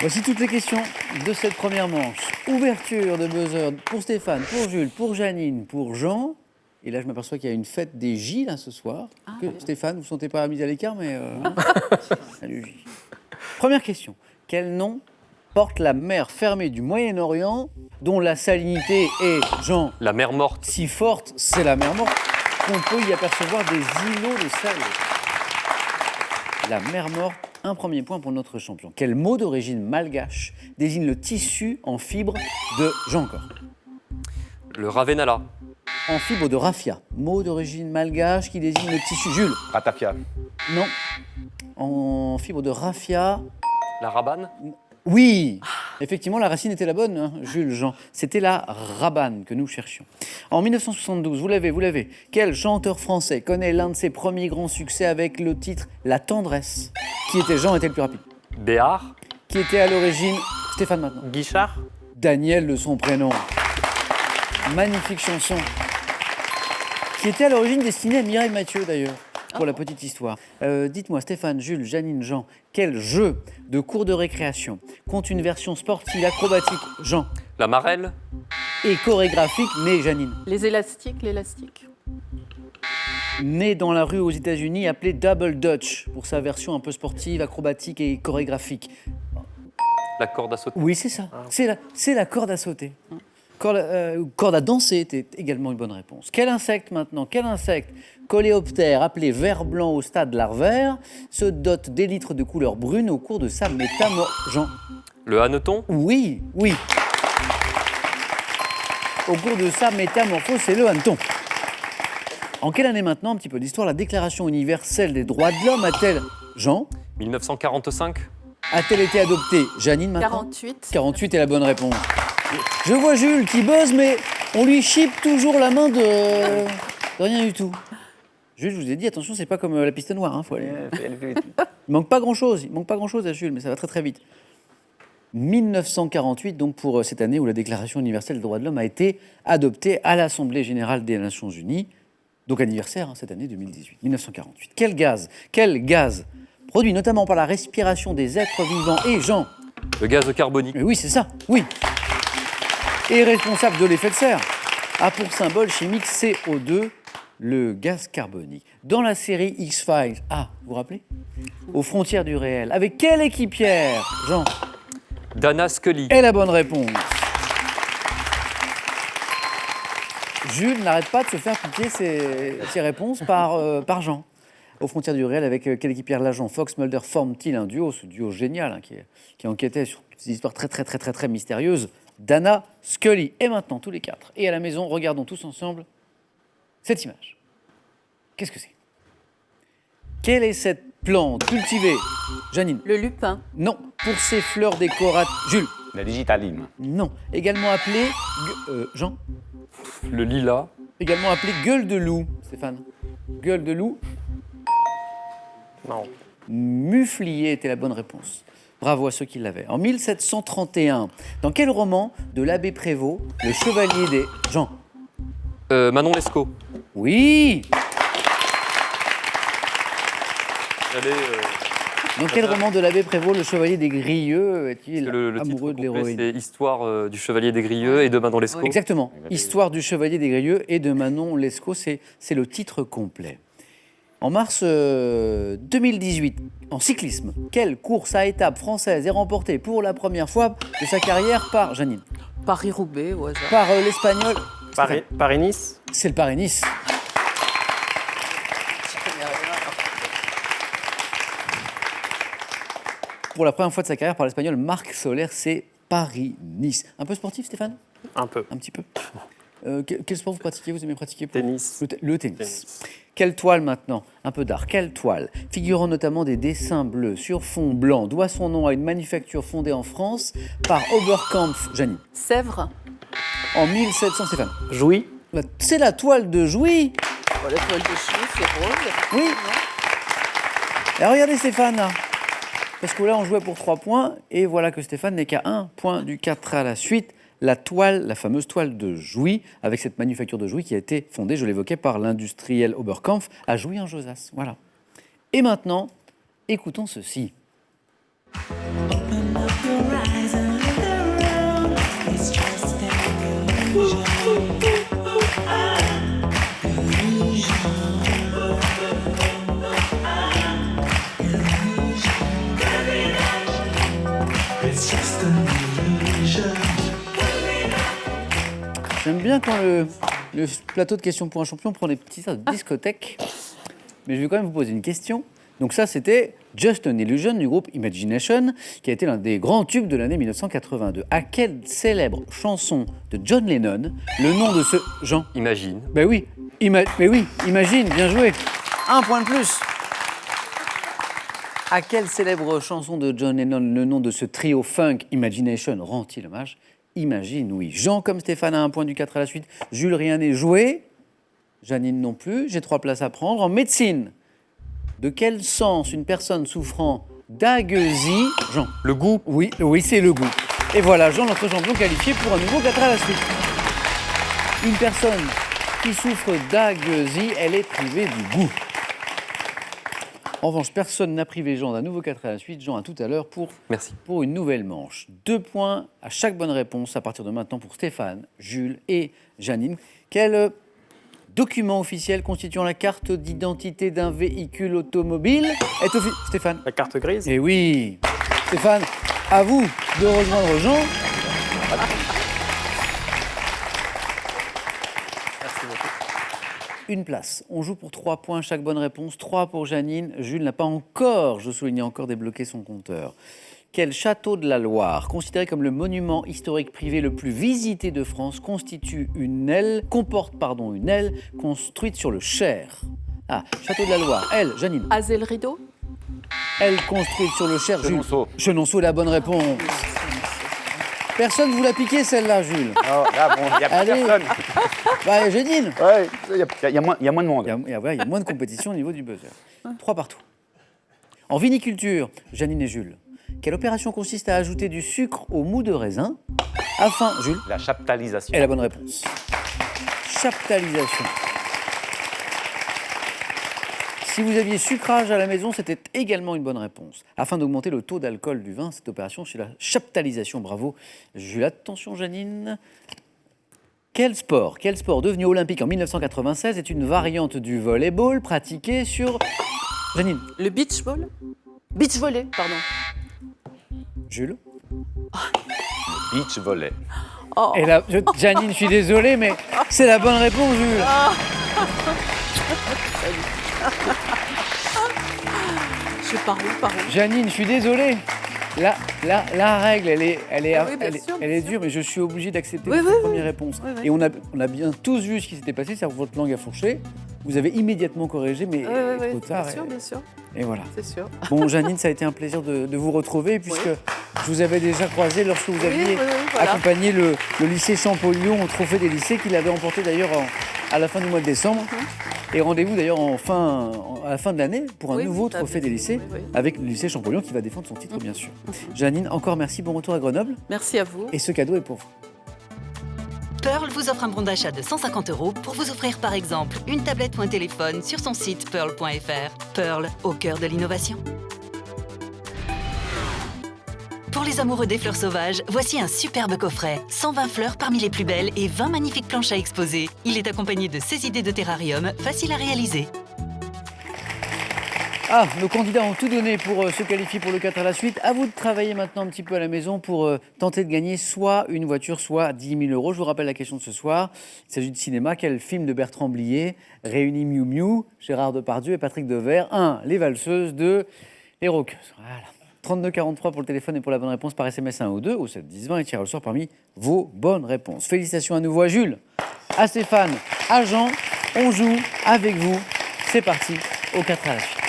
Voici toutes les questions de cette première manche. Ouverture de buzzer pour Stéphane, pour Jules, pour Janine, pour Jean. Et là, je m'aperçois qu'il y a une fête des J là ce soir. Stéphane, vous ne vous sentez pas mis à l'écart, mais... Salut J. Première question. Quel nom porte la mer fermée du Moyen-Orient dont la salinité est, Jean, La mer morte. si forte, c'est la mer morte, qu'on peut y apercevoir des îlots de sel. La mer morte, un premier point pour notre champion. Quel mot d'origine malgache désigne le tissu en fibre de Jean encore? Le Ravenala. En fibre de raffia. Mot d'origine malgache qui désigne le tissu. Jules? Ratafia. Non. En fibre de raffia. La Rabane. Oui, effectivement, la racine était la bonne, hein, Jules, Jean. C'était la rabane que nous cherchions. En 1972, vous l'avez. Quel chanteur français connaît l'un de ses premiers grands succès avec le titre La tendresse? Qui était Jean, était le plus rapide? Béard. Qui était à l'origine Stéphane maintenant? Guichard. Daniel de son prénom. Magnifique chanson. Qui était à l'origine destinée à Mireille Mathieu d'ailleurs, pour la petite histoire. Dites-moi, Stéphane, Jules, Janine, Jean, quel jeu de cours de récréation compte une version sportive, acrobatique, Jean, La Marelle. et chorégraphique, né Janine? L'élastique. Né dans la rue aux États-Unis, appelé Double Dutch, pour sa version un peu sportive, acrobatique et chorégraphique. La corde à sauter. Oui, c'est ça. C'est la corde à sauter. Corde à danser était également une bonne réponse. Quel insecte maintenant? Quel insecte coléoptère appelé ver blanc au stade larvaire se dote d'élytres de couleur brune au cours de sa métamorphose? Jean? Le hanneton. Oui. Au cours de sa métamorphose, c'est le hanneton. En quelle année maintenant, un petit peu d'histoire, la Déclaration universelle des droits de l'homme a-t-elle, Jean, 1945. a-t-elle été adoptée? Janine maintenant? 48. 48 est la bonne réponse. Je vois Jules qui buzz, mais on lui chipe toujours la main de rien du tout. Jules, je vous ai dit, attention, c'est pas comme la piste noire. Hein, faut aller... Il manque pas grand-chose à Jules, mais ça va très très vite. 1948, donc pour cette année où la Déclaration universelle des droits de l'homme a été adoptée à l'Assemblée générale des Nations unies. Donc anniversaire, hein, cette année 2018, 1948. Quel gaz produit notamment par la respiration des êtres vivants et Jean? Le gaz carbonique. Oui, c'est ça, oui. Et responsable de l'effet de serre, a pour symbole chimique CO2, le gaz carbonique. Dans la série X-Files, vous vous rappelez? Aux frontières du réel. Avec quelle équipière, Jean? Dana Scully. Et la bonne réponse. Jules n'arrête pas de se faire piquer ses réponses par Jean. Aux frontières du réel, avec quelle équipière l'agent Fox Mulder forme-t-il un duo, ce duo génial hein, qui enquêtait sur ces histoires très mystérieuses? Dana Scully. Et maintenant, tous les quatre. Et à la maison, regardons tous ensemble cette image. Qu'est-ce que c'est? Quelle est cette plante cultivée? Janine? Le lupin. Non. Pour ses fleurs décoratives. Jules? La digitaline. Non. Également appelée... Jean? Le lilas. Également appelée gueule de loup. Stéphane? Gueule de loup? Non. Muflier était la bonne réponse. Bravo à ceux qui l'avaient. En 1731, dans quel roman de l'abbé Prévost, le chevalier des... Jean? Manon Lescaut. Oui. J'allais, Dans quel roman de l'abbé Prévost, le chevalier des Grieux est-il le titre amoureux de complet, l'héroïne? c'est Histoire du Chevalier des Grieux et de Manon Lescaut. Exactement. Histoire du chevalier des Grieux et de Manon Lescaut, c'est le titre complet. En mars 2018, en cyclisme, quelle course à étapes française est remportée pour la première fois de sa carrière par Janine? Paris-Roubaix, au hasard. Par l'Espagnol. Paris-Nice. C'est le Paris-Nice. Pour la première fois de sa carrière par l'Espagnol, Marc Soler, c'est Paris-Nice. Un peu sportif, Stéphane? Un peu. Un petit peu. Quel sport vous pratiquez? Vous aimez pratiquer? Tennis. Le tennis. Quelle toile maintenant? Un peu d'art. Quelle toile, figurant notamment des dessins bleus sur fond blanc, doit son nom à une manufacture fondée en France par Oberkampf, Janine? Sèvres. En 1700, Stéphane? Jouy. C'est la toile de Jouy. Oh, la toile de Jouy, c'est rose. Oui. Et regardez Stéphane, là. Parce que là, on jouait pour 3 points, et voilà que Stéphane n'est qu'à 1 point du 4 à la suite. La toile, la fameuse toile de Jouy, avec cette manufacture de Jouy qui a été fondée, je l'évoquais, par l'industriel Oberkampf à Jouy-en-Josas. Voilà. Et maintenant, écoutons ceci. Open up your your eyes and look around. It's just an illusion. It's just an illusion. J'aime bien quand le plateau de questions pour un champion prend des petits airs de discothèque. Mais je vais quand même vous poser une question. Donc ça, c'était Just an Illusion du groupe Imagination, qui a été l'un des grands tubes de l'année 1982. À quelle célèbre chanson de John Lennon le nom de ce... Jean? Imagine. Ben oui, mais oui, imagine, bien joué. Un point de plus. À quelle célèbre chanson de John Lennon le nom de ce trio funk Imagination rend-il hommage? Imagine, oui. Jean comme Stéphane a un point du 4 à la suite. Jules, rien n'est joué. Janine non plus. J'ai 3 places à prendre. En médecine, de quel sens une personne souffrant d'agueusie... Jean? Le goût. Oui, c'est le goût. Et voilà, Jean, notre champion qualifié pour un nouveau 4 à la suite. Une personne qui souffre d'agueusie, elle est privée du goût. En revanche, personne n'a privé Jean d'un nouveau 4 à la suite. Jean, à tout à l'heure Merci. pour une nouvelle manche. 2 points à chaque bonne réponse à partir de maintenant pour Stéphane, Jules et Janine. Quel document officiel constituant la carte d'identité d'un véhicule automobile est officiel? Stéphane? La carte grise. Eh oui. Stéphane, à vous de rejoindre Jean. Merci beaucoup. Une place. On joue pour 3 points chaque bonne réponse. 3 pour Janine. Jules n'a pas encore, je souligne encore, débloqué son compteur. Quel château de la Loire, considéré comme le monument historique privé le plus visité de France, comporte une aile construite sur le Cher? Ah, château de la Loire. Elle, Janine. Azel Rideau. Elle construite sur le Cher. Chenonceau. Jules. Chenonceau est la bonne réponse. Personne vous l'a piqué celle-là, Jules. Non, là, bon, il n'y a plus Allez. personne. Bah, Janine. Ouais, il y a moins de monde. Il y a moins de compétition au niveau du buzzer. 3 partout. En viniculture, Janine et Jules, quelle opération consiste à ajouter du sucre au mou de raisin afin... Jules? La chaptalisation. Et la bonne réponse. Chaptalisation. Si vous aviez sucrage à la maison, c'était également une bonne réponse. Afin d'augmenter le taux d'alcool du vin, cette opération, c'est la chaptalisation. Bravo. Jules, attention Janine. Quel sport devenu olympique en 1996 est une variante du volleyball pratiquée sur... Janine. Le beach ball. Beach volley, pardon. Jules. Beach volley. Oh. Et là, Janine, je suis désolé, mais c'est la bonne réponse, Jules. Je parle, pardon. Janine, je suis désolé. La règle, elle Oui, bien sûr, bien est sûr. dure, mais je suis obligé d'accepter Oui, votre oui, première réponse. oui, oui. Et on a bien tous vu ce qui s'était passé, c'est-à-dire que votre langue a fourché. Vous avez immédiatement corrigé, mais trop tard. Bien sûr, Et voilà. c'est sûr. Bon, Janine, ça a été un plaisir de vous retrouver, puisque je vous avais déjà croisé lorsque vous aviez voilà. accompagné le lycée Champollion au Trophée des lycées, qu'il avait emporté d'ailleurs à la fin du mois de décembre. Et rendez-vous d'ailleurs à la fin de l'année pour un Oui, nouveau t'as Trophée des vu, lycées oui. avec le lycée Champollion qui va défendre son titre, bien sûr. Janine, encore merci, bon retour à Grenoble. Merci à vous. Et ce cadeau est pour vous. Pearl vous offre un bon d'achat de 150 € pour vous offrir par exemple une tablette ou un téléphone sur son site pearl.fr. Pearl, au cœur de l'innovation. Pour les amoureux des fleurs sauvages, voici un superbe coffret. 120 fleurs parmi les plus belles et 20 magnifiques planches à exposer. Il est accompagné de 16 idées de terrarium faciles à réaliser. Ah, nos candidats ont tout donné pour se qualifier pour le 4 à la suite. À vous de travailler maintenant un petit peu à la maison pour tenter de gagner soit une voiture, soit 10 000 €. Je vous rappelle la question de ce soir. Il s'agit de cinéma. Quel film de Bertrand Blier réunit Miu Miu, Gérard Depardieu et Patrick Devers? 1. Les valseuses. 2. Les rockeuses. Voilà. 32-43 pour le téléphone et pour la bonne réponse par SMS 1 ou 2 au 7 10 20 et tiré au sort parmi vos bonnes réponses. Félicitations à nouveau à Jules, à Stéphane, à Jean. On joue avec vous. C'est parti au 4 à la suite.